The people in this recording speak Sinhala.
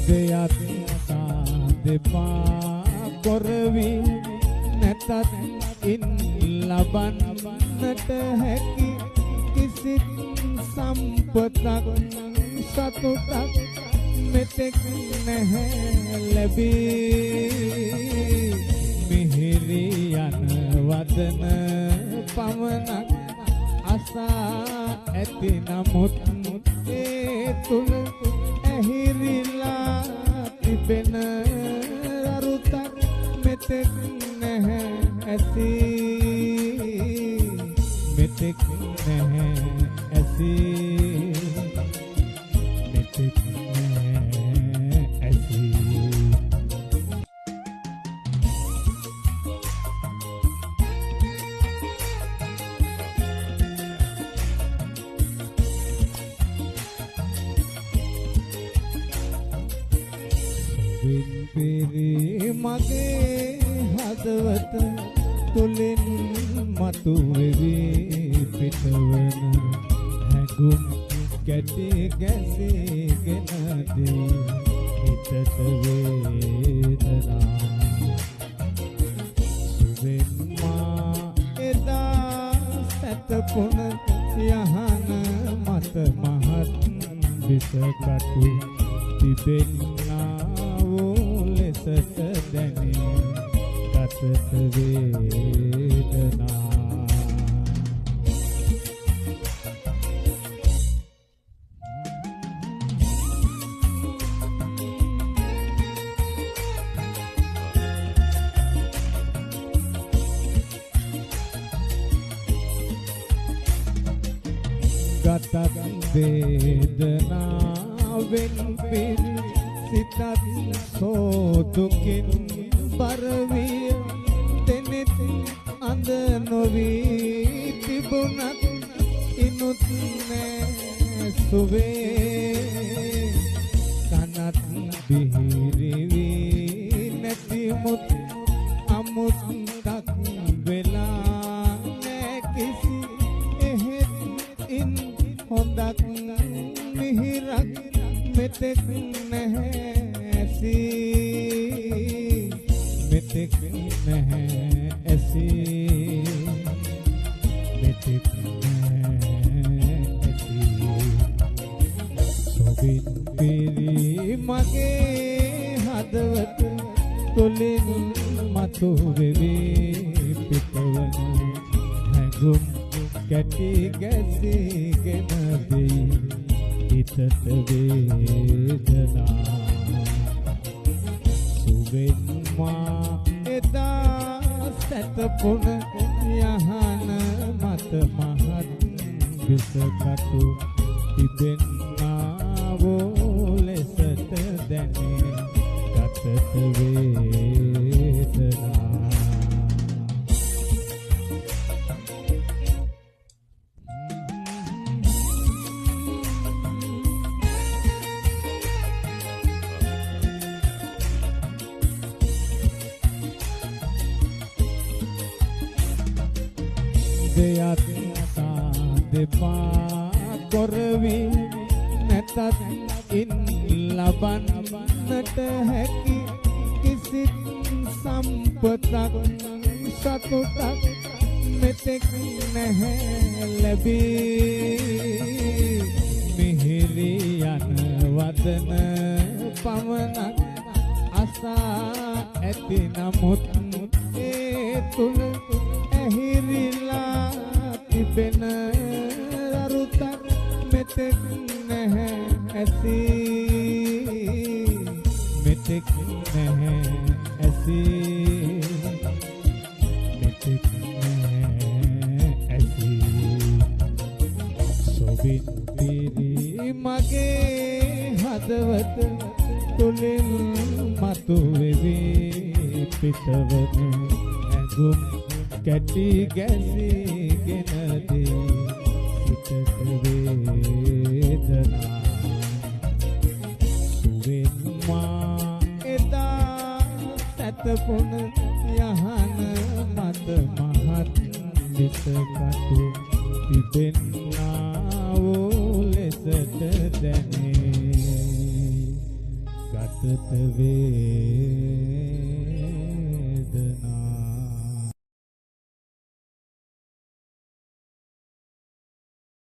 දෙයත් දෙපා කොරවි නැතත් ඉන් ලබන්නට හැකි කිසිත් සම්පතක් සතුටක් මෙතෙක් නැහැ ලැබී මිහිරි යන වදන පමණක් අසා ඇති නමුත් ඒ තුල ඇහිරිලා තිබෙන අරුතක් මෙතෙක් නැහැ ඇති මෙතෙක් නැහැ ඇති මෙතෙක් නැහැ ඇති විපිරි මගේ හදවත තුලින් මතුවෙවි පිටවන හැඟුම් කැටි ගැසීගෙන දී හිතට වේදනා සුවෙන්මා එදා සැතපුන යහන මත මහත් විසකටු තිබෙන්නා ලෙසට දැනේ ගතට වේදනා ගතත් වේදනාවෙන් පිරි සිතත් සෝදුකින් පරවිය දෙනෙත් අඳ නොවී තිබුණත් ඉනුත් නෑ සුවේ කනත් බිහිරිවී නැතිමුත් අමුත්තක් වෙලා නෑ කිසි එහෙත් ඉන් හොඳක් මිහිරක් මෙතෙක් නැහැ ඇසි මෙතෙක් නැහැ ඇසි මෙතෙක් නැහැ ඇසි සොබින් පිරි මගේ හදවත තුලින් මතුවෙවි පිටවන හැඟුම් කැටි ගැසීගෙන දී හිතට වේදනා සුවෙන්මා එදා සැතපුන යහන මත මහත් විසකටු තිබෙන්නා වූ ලෙසට දැනේ ගතට වේදනා දෙයත් දෙපා කොරවි නැතත් ඉන් ලබන්නට හැකි කිසිත් සම්පතක් සතුටක් මෙතෙක් නැහැ ලැබී මිහිරි යන වදන පමණක් අසා ඇති නමුත් ඒ තුල ඇහිරිලා තිබෙන අරුතක් මෙතෙක් නැහැ ඇති මෙතෙක් නැහැ ඇති මෙතෙක් නැහැ ඇති සොබින් පිරි මගේ හදවත තුලින් මතුවෙවි පිටවන හැඟුම් කැටි ගැසීගෙන දී හිතට වේදනා සුවෙන්මා එදා සැතපුන යහන මත මහත් විසකටු තිබෙන්නා වූ ලෙසට දැනේ ගත සිතට වේ